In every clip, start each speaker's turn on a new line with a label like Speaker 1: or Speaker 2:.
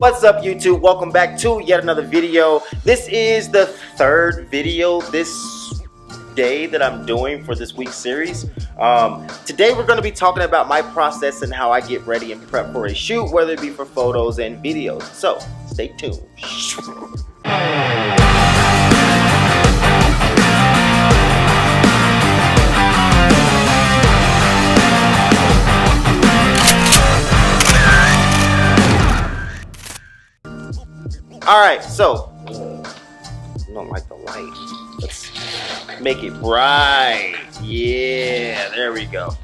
Speaker 1: What's up, YouTube? Welcome back to yet another video. This is the third video this day that I'm doing for this week's series. Today we're going to be talking about my process and how I get ready and prep for a shoot, whether it be for photos and videos. So stay tuned. Alright, so I don't like the light. Let's make it bright. Yeah, there we go.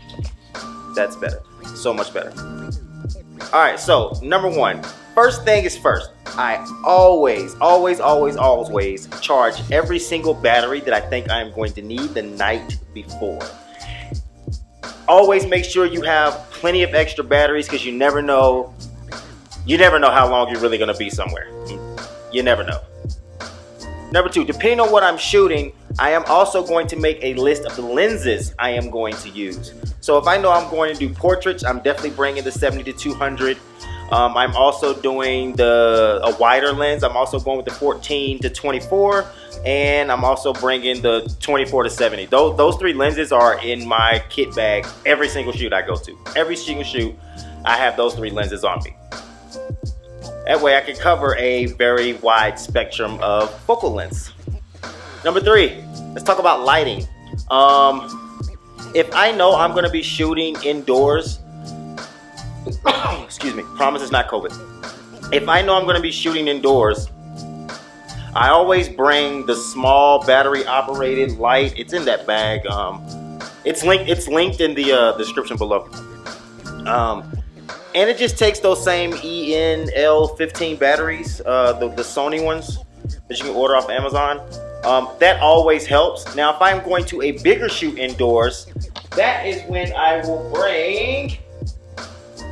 Speaker 1: That's better. So much better. Alright, so number one. First thing is first. I always charge every single battery that I think I'm going to need the night before. Always make sure you have plenty of extra batteries because you never know how long you're really going to be somewhere. You never know. Number two, depending on what I'm shooting, I am also going to make a list of the lenses I am going to use. So if I know I'm going to do portraits, I'm definitely bringing the 70-200. I'm also doing a wider lens. I'm also going with the 14-24, and I'm also bringing the 24-70. Those three lenses are in my kit bag every single shoot I go to. Every single shoot, I have those three lenses on me. That way I can cover a very wide spectrum of focal lengths. Number three, let's talk about lighting. If I know I'm gonna be shooting indoors, excuse me, promise it's not COVID. If I know I'm gonna be shooting indoors, I always bring the small battery operated light. It's in that bag. It's linked in the description below. And it just takes those same ENL15 batteries, the Sony ones that you can order off Amazon. That always helps. Now, if I'm going to a bigger shoot indoors, that is when I will bring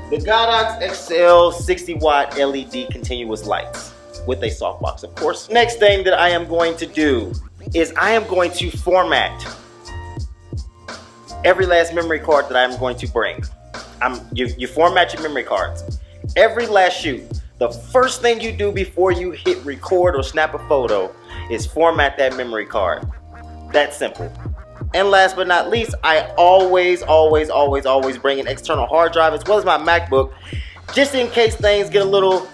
Speaker 1: the Godox XL 60-watt LED continuous lights with a softbox, of course. Next thing that I am going to do is I am going to format every last memory card that I am going to bring. You format your memory cards. Every last shoot, the first thing you do before you hit record or snap a photo is format that memory card. That's simple. And last but not least, I always bring an external hard drive as well as my MacBook, just in case things get a little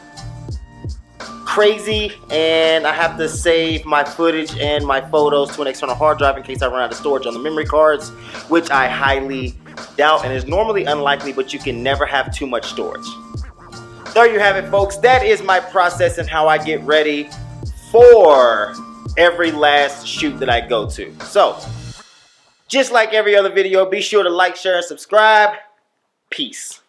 Speaker 1: crazy and I have to save my footage and my photos to an external hard drive in case I run out of storage on the memory cards, which I highly doubt and is normally unlikely, but you can never have too much storage. There you have it, folks. That is my process and how I get ready for every last shoot that I go to. So, just like every other video, be sure to like, share, and subscribe. Peace.